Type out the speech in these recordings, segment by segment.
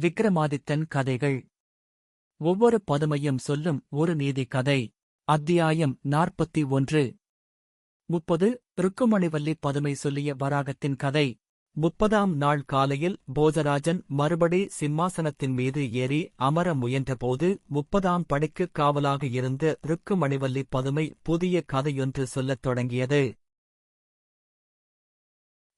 விக்ரமாதித்தன் கதைகள். ஒவ்வொரு பதுமையும் சொல்லும் ஒரு நீதி கதை. அத்தியாயம் 41. 30. ருக்குமணிவல்லி பதுமை சொல்லிய வராகத்தின் கதை. 30ஆம் நாள் காலையில் போஜராஜன் மறுபடி சிம்மாசனத்தின் மீது ஏறி அமர முயன்றபோது 30ஆம் படிக்குக் காவலாக இருந்த ருக்குமணிவல்லி பதுமை புதிய கதையொன்று சொல்லத் தொடங்கியது.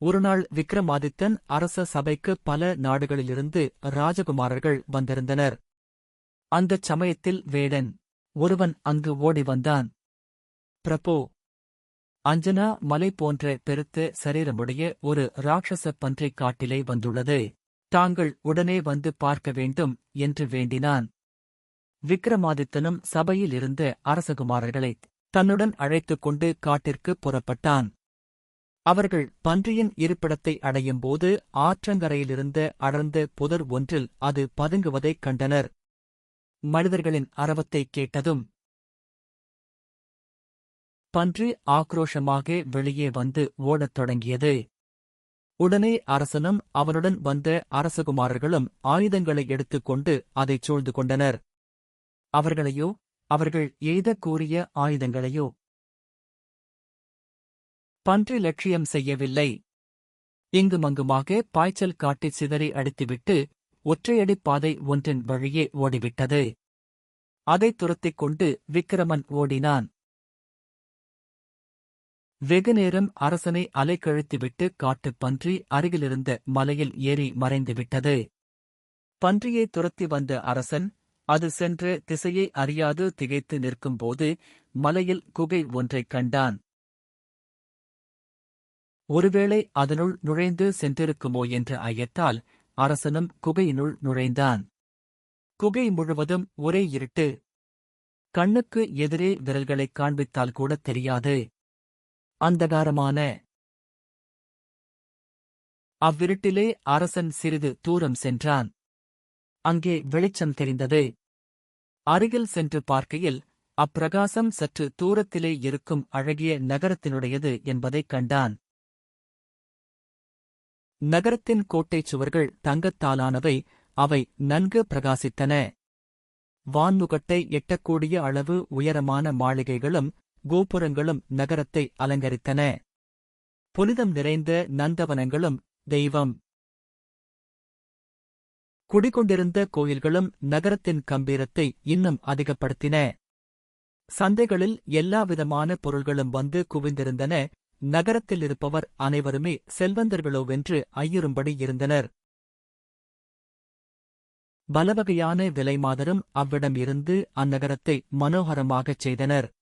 ஒருநாள் விக்ரமாதித்தன் அரச சபைக்கு பல நாடுகளிலிருந்து ராஜகுமாரர்கள் வந்திருந்தனர். அந்தச் சமயத்தில் வேடன் ஒருவன் அங்கு ஓடி வந்தான். பிரபோ, அஞ்சனா மலை போன்ற பெருத்த சரீரமுடைய ஒரு ராட்சச பன்றி காட்டிலே வந்துள்ளது. தாங்கள் உடனே வந்து பார்க்க வேண்டும் என்று வேண்டினான். விக்ரமாதித்தனும் சபையில் இருந்த அரசகுமாரர்களைத் தன்னுடன் அழைத்துக் கொண்டு காட்டிற்குப் புறப்பட்டான். அவர்கள் பன்றியின் இருப்பிடத்தை அடையும்போது ஆற்றங்கரையிலிருந்த அடர்ந்த புதர் ஒன்றில் அது பதுங்குவதைக் கண்டனர். மனிதர்களின் அரவத்தைக் கேட்டதும் பன்றி ஆக்ரோஷமாக வெளியே வந்து ஓடத் தொடங்கியது. உடனே அரசனும் அவனுடன் வந்த அரசகுமாரர்களும் ஆயுதங்களை எடுத்துக்கொண்டு அதைச் சூழ்ந்து கொண்டனர். அவர்களையோ, அவர்கள் எய்தக் கூறிய ஆயுதங்களையோ பன்றி லட்சியம் செய்யவில்லை. இங்குமங்குமாக பாய்ச்சல் காட்டிச் சிதறி அடித்துவிட்டு ஒற்றையடிப் பாதை ஒன்றின் வழியே ஓடிவிட்டது. அதைத் துரத்திக் கொண்டு விக்கிரமன் ஓடினான். வெகுநேரம் அரசனை அலைக்கழித்துவிட்டு காட்டுப் பன்றி அருகிலிருந்த மலையில் ஏறி மறைந்துவிட்டது. பன்றியை துரத்தி வந்த அரசன் அது சென்ற திசையை அறியாது திகைத்து நிற்கும்போது மலையில் குகை ஒன்றைக் கண்டான். ஒருவேளை அதனுள் நுழைந்து சென்றிருக்குமோ என்ற ஐயத்தால் அரசனும் குகையினுள் நுழைந்தான். குகை முழுவதும் ஒரே இருட்டு. கண்ணுக்கு எதிரே விரல்களைக் காண்பித்தால் கூடத் தெரியாது. அந்தகாரமான அவ்விருட்டிலே அரசன் சிறிது தூரம் சென்றான். அங்கே வெளிச்சம் தெரிந்தது. அருகில் சென்று பார்க்கையில் அப்பிரகாசம் சற்று தூரத்திலே இருக்கும் அழகிய நகரத்தினுடையது என்பதைக் கண்டான். நகரத்தின் கோட்டைச் சுவர்கள் தங்கத்தாலானவை. அவை நன்கு பிரகாசித்தன. வான்முகட்டை எட்டக்கூடிய அளவு உயரமான மாளிகைகளும் கோபுரங்களும் நகரத்தை அலங்கரித்தன. புனிதம் நிறைந்த நந்தவனங்களும் தெய்வம் குடிகொண்டிருந்த கோயில்களும் நகரத்தின் கம்பீரத்தை இன்னும் அதிகப்படுத்தின. சந்தைகளில் எல்லாவிதமான பொருள்களும் வந்து குவிந்திருந்தன. நகரத்தில் இருப்பவர் அனைவருமே செல்வந்தர்களோவென்று ஐயுறும்படி இருந்தனர். பலவகையான விலைமாதரும் அவ்விடம் இருந்து அந்நகரத்தை மனோகரமாகச் செய்தனர்.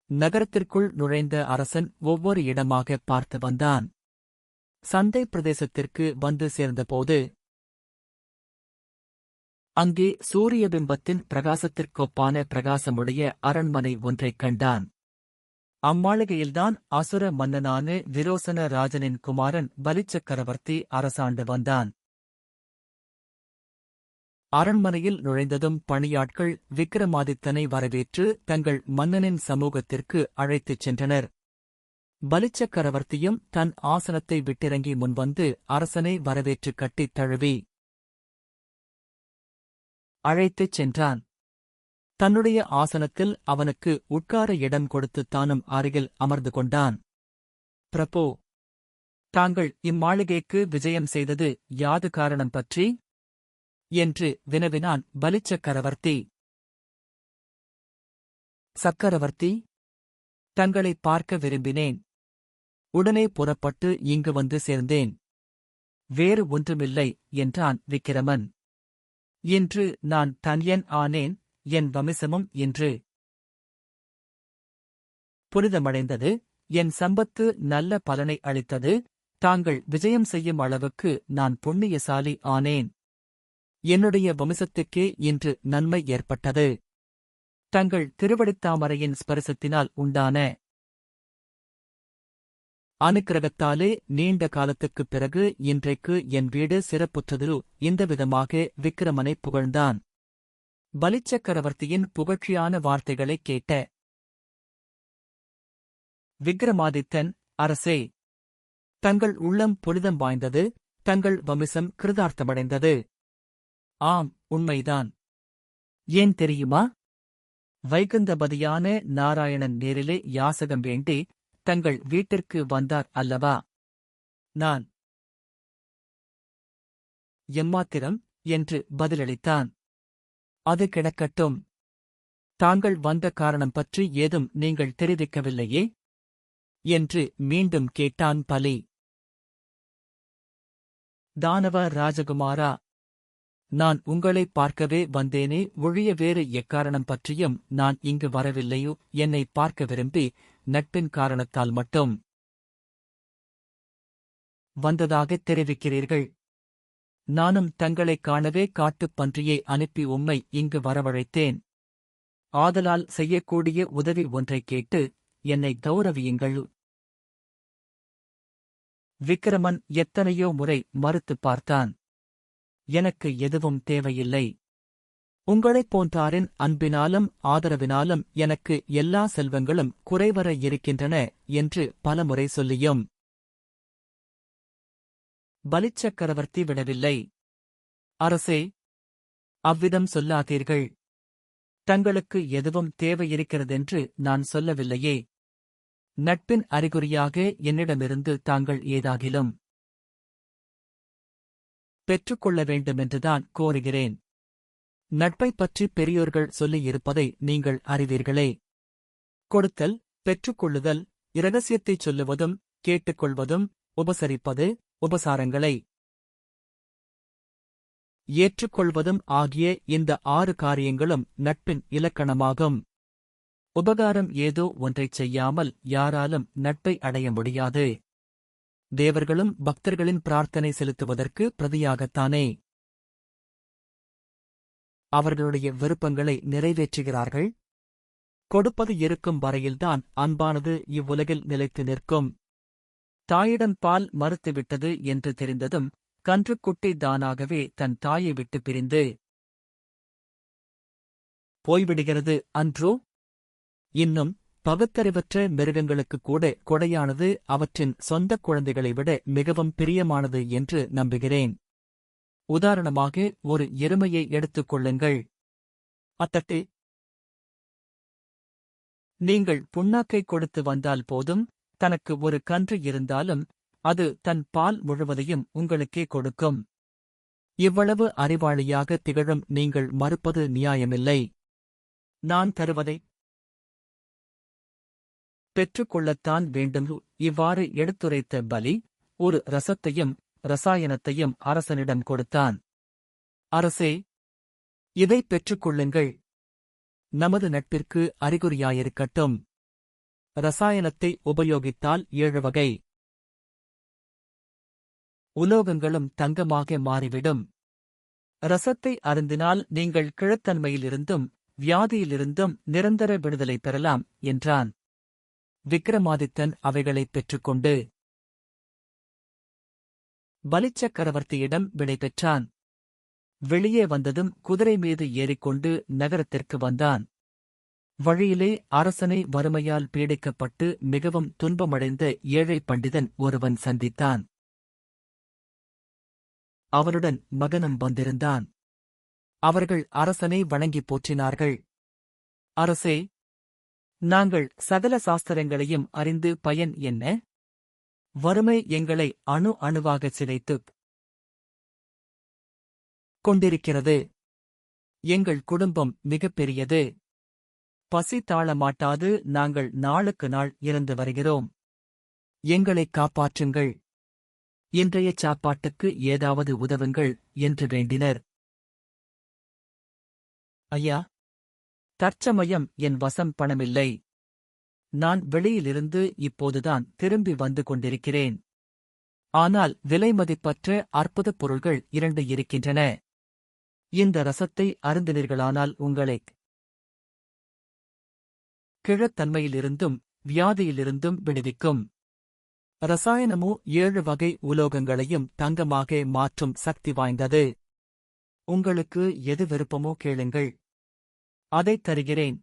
நகரத்திற்குள் நுழைந்த அரசன் ஒவ்வொரு இடமாக பார்த்து வந்தான். சந்தை பிரதேசத்திற்கு வந்து சேர்ந்தபோது அங்கே சூரிய பிம்பத்தின் பிரகாசத்திற்கொப்பான பிரகாசமுடைய அரண்மனை ஒன்றைக் கண்டான். அம்மாளிகையில்தான் அசுர மன்னனான விரோசன ராஜனின் குமாரன் பலிச்சக்கரவர்த்தி அரசாண்டு வந்தான். அரண்மனையில் நுழைந்ததும் பணியாட்கள் விக்ரமாதித்தனை வரவேற்று தங்கள் மன்னனின் சமூகத்திற்கு அழைத்துச் சென்றனர். பலிச்சக்கரவர்த்தியும் தன் ஆசனத்தை விட்டிறங்கி முன்வந்து அரசனை வரவேற்றுக் கட்டித் தழுவி அழைத்துச் சென்றான். தன்னுடைய ஆசனத்தில் அவனுக்கு உட்கார இடம் கொடுத்துத் தானும் அருகில் அமர்ந்து கொண்டான். பிரபோ, தாங்கள் இம்மாளிகைக்கு விஜயம் செய்தது யாது காரணம் பற்றி? என்று வினவினான் பலிச்சக்கரவர்த்தி. சக்கரவர்த்தி, தங்களைப் பார்க்க விரும்பினேன். உடனே புறப்பட்டு இங்கு வந்து சேர்ந்தேன். வேறு ஒன்றுமில்லை என்றான் விக்கிரமன். இன்று நான் தன்யன் ஆனேன். என் வம்சமும் இன்று புனிதமடைந்தது. என் சம்பத்து நல்ல பலனை அளித்தது. தாங்கள் விஜயம் செய்யும் அளவுக்கு நான் புண்ணியசாலி ஆனேன். என்னுடைய வம்சத்துக்கே இன்று நன்மை ஏற்பட்டது. தங்கள் திருவடித்தாமரையின் ஸ்பரிசத்தினால் உண்டான அனுக்கிரகத்தாலே நீண்ட காலத்துக்குப் பிறகு இன்றைக்கு என் வீடு சிறப்புற்றது. இந்த விதமாக விக்கிரமனைப் புகழ்ந்தான். பலிச்சக்கரவர்த்தியின் புகழ்ச்சியான வார்த்தைகளைக் கேட்ட விக்ரமாதித்தன், அரசே, தங்கள் உள்ளம் புனிதம் வாய்ந்தது. தங்கள் வம்சம் கிருதார்த்தமடைந்தது. ஆம், உண்மைதான். ஏன் தெரியுமா? வைகுந்தபதியான நாராயணன் நேரிலே யாசகம் வேண்டி தங்கள் வீட்டிற்கு வந்தார் அல்லவா? நான் எம்மாத்திரம் என்று பதிலளித்தான். அது கிடக்கட்டும். தாங்கள் வந்த காரணம் பற்றி ஏதும் நீங்கள் தெரிவிக்கவில்லையே? என்று மீண்டும் கேட்டான் பலி. தானவ ராஜகுமாரா, நான் உங்களைப் பார்க்கவே வந்தேனே ஒழிய வேறு எக்காரணம் பற்றியும் நான் இங்கு வரவில்லையோ. என்னை பார்க்க விரும்பி நட்பின் காரணத்தால் மட்டும் வந்ததாகத் தெரிவிக்கிறீர்கள். நானும் தங்களைக் காணவே காட்டுப் பன்றியை அனுப்பி உம்மை இங்கு வரவழைத்தேன். ஆதலால் செய்யக்கூடிய உதவி ஒன்றைக் கேட்டு என்னை கௌரவியுங்கள். விக்கிரமன் எத்தனையோ முறை மறுத்துப் பார்த்தான். எனக்கு எதுவும் தேவையில்லை. உங்களைப் போன்றாரின் அன்பினாலும் ஆதரவினாலும் எனக்கு எல்லா செல்வங்களும் குறைவர இருக்கின்றன என்று பலமுறை சொல்லியும் பலிச்சக்கரவர்த்தி விடவில்லை. அரசே, அவ்விதம் சொல்லாதீர்கள். தங்களுக்கு எதுவும் தேவையிருக்கிறதென்று நான் சொல்லவில்லையே. நட்பின் அறிகுறியாக என்னிடமிருந்து தாங்கள் ஏதாகிலும் பெற்றுக்கொள்ள வேண்டுமென்றுதான் கோருகிறேன். நட்பைப் பற்றி பெரியோர்கள் சொல்லியிருப்பதை நீங்கள் அறிவீர்களே. கொடுத்தல், பெற்றுக்கொள்ளுதல், இரகசியத்தைச் சொல்லுவதும், கேட்டுக்கொள்வதும், உபசரிப்பது, உபசாரங்களை ஏற்றுக்கொள்வதும் ஆகிய இந்த 6 காரியங்களும் நட்பின் இலக்கணமாகும். உபகாரம் ஏதோ ஒன்றைச் செய்யாமல் யாராலும் நட்பை அடைய முடியாது. தேவர்களும் பக்தர்களின் பிரார்த்தனை செலுத்துவதற்கு பிரதியாகத்தானே அவர்களுடைய விருப்பங்களை நிறைவேற்றுகிறார்கள். கொடுப்பது இருக்கும் வரையில்தான் அன்பானது இவ்வுலகில் நிலைத்து நிற்கும். தாயிடம் பால் மறுத்துவிட்டது என்று தெரிந்ததும் கன்றுக்குட்டி தானாகவே தன் தாயை விட்டு பிரிந்து போய்விடுகிறது அன்றோ? இன்னும் பகுத்தறிவற்ற மிருகங்களுக்குக் கூட கொடையானது அவற்றின் சொந்தக் குழந்தைகளை விட மிகவும் பிரியமானது என்று நம்புகிறேன். உதாரணமாக ஒரு எருமையை எடுத்துக் கொள்ளுங்கள். அத்தட்டு நீங்கள் புண்ணாக்கை கொடுத்து வந்தால் போதும், தனக்கு ஒரு கன்று இருந்தாலும் அது தன் பால் முழுவதையும் உங்களுக்கே கொடுக்கும். இவ்வளவு அறிவாளியாக திகழும் நீங்கள் மறுப்பது நியாயமில்லை. நான் தருவதை பெற்றுக்கொள்ளத்தான் வேண்டும். இவ்வாறு எடுத்துரைத்த பலி ஒரு ரசத்தையும் ரசாயனத்தையும் அரசனிடம் கொடுத்தான். அரசே, இதை பெற்றுக்கொள்ளுங்கள். நமது நட்பிற்கு அறிகுறியாயிருக்கட்டும். ரசாயனத்தை உபயோகித்தால் 7 வகை உலோகங்களும் தங்கமாக மாறிவிடும். ரசத்தை அருந்தினால் நீங்கள் கிழத்தன்மையிலிருந்தும் வியாதியிலிருந்தும் நிரந்தர விடுதலை பெறலாம் என்றான். விக்கிரமாதித்தன் அவைகளைப் பெற்றுக்கொண்டு பலிச்சக்கரவர்த்தியிடம் விடை பெற்றான். வெளியே வந்ததும் குதிரை மீது ஏறிக்கொண்டு நகரத்திற்கு வந்தான். வழியிலே அரசனை வறுமையால் பீடிக்கப்பட்டு மிகவும் துன்பமடைந்த ஏழை பண்டிதன் ஒருவன் சந்தித்தான். அவனுடன் மகனும் வந்திருந்தான். அவர்கள் அரசனை வணங்கிப் போற்றினார்கள். அரசே, நாங்கள் சகல சாஸ்திரங்களையும் அறிந்து பயன் என்ன? வறுமை எங்களை அணு அணுவாகச் சிதைத்துக் கொண்டிருக்கிறது. எங்கள் குடும்பம் மிகப் பெரியது. பசி தாழமாட்டாது நாங்கள் நாளுக்கு நாள் இறந்து வருகிறோம். எங்களைக் காப்பாற்றுங்கள். இன்றைய சாப்பாட்டுக்கு ஏதாவது உதவுங்கள் என்று வேண்டினர். ஐயா, தற்சமயம் என் வசம் பணமில்லை. நான் வெளியிலிருந்து இப்போதுதான் திரும்பி வந்து கொண்டிருக்கிறேன். ஆனால் விலைமதிப்பற்ற அற்புதப் பொருள்கள் 2 இருக்கின்றன. இந்த ரசத்தை அருந்தினீர்களானால் உங்களைக் கிழத்தன்மையிலிருந்தும் வியாதியிலிருந்தும் விடுவிக்கும். ரசாயனமோ 7 வகை உலோகங்களையும் தங்கமாக மாற்றும் சக்தி வாய்ந்தது. உங்களுக்கு எது விருப்பமோ கேளுங்கள். அதைத் தருகிறேன்.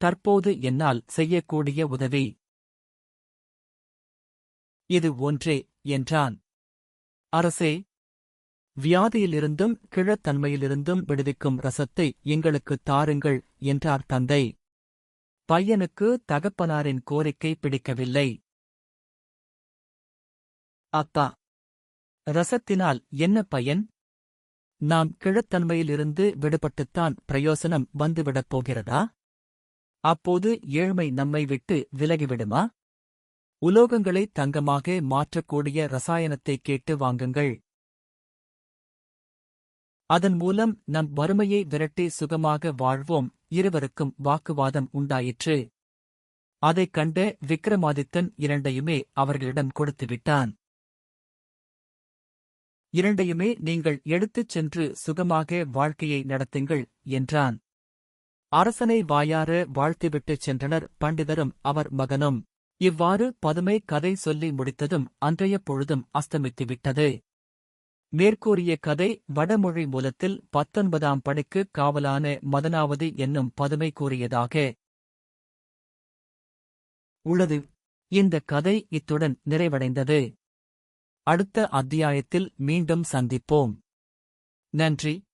தற்போது என்னால் செய்யக்கூடிய உதவி இது ஒன்றே என்றான். அரசே, வியாதியிலிருந்தும் கிழத்தன்மையிலிருந்தும் விடுவிக்கும் ரசத்தை எங்களுக்குத் தாருங்கள் என்றார் தந்தை. பையனுக்கு தகப்பனாரின் கோரிக்கை பிடிக்கவில்லை. அப்பா, ரசத்தினால் என்ன பயன்? நாம் கிழத்தன்மையிலிருந்து விடுபட்டுத்தான் பிரயோசனம் வந்துவிடப் போகிறதா? அப்போது ஏழ்மை நம்மை விட்டு விலகிவிடுமா? உலோகங்களை தங்கமாக மாற்றக்கூடிய ரசாயனத்தை கேட்டு வாங்குங்கள். அதன் மூலம் நம் வறுமையை விரட்டி சுகமாக வாழ்வோம். இருவருக்கும் வாக்குவாதம் உண்டாயிற்று. அதைக் கண்ட விக்ரமாதித்தன் இரண்டையுமே அவர்களிடம் கொடுத்துவிட்டான். இரண்டையுமே நீங்கள் எடுத்துச் சென்று சுகமாக வாழ்க்கையை நடத்துங்கள் என்றான். அரசனை வாயார வாழ்த்திவிட்டுச் சென்றனர் பண்டிதரும் அவர் மகனும். இவ்வாறு பதுமை கதை சொல்லி முடித்ததும் அன்றைய பொழுதும் அஸ்தமித்துவிட்டது. மேற்கூறிய கதை வடமொழி மூலத்தில் 19ஆம் படிக்குக் காவலான மதனாவதி என்னும் பதுமை கூறியதாக உள்ளது. இந்த கதை இத்துடன் நிறைவடைந்தது. அடுத்த அத்தியாயத்தில் மீண்டும் சந்திப்போம். நன்றி.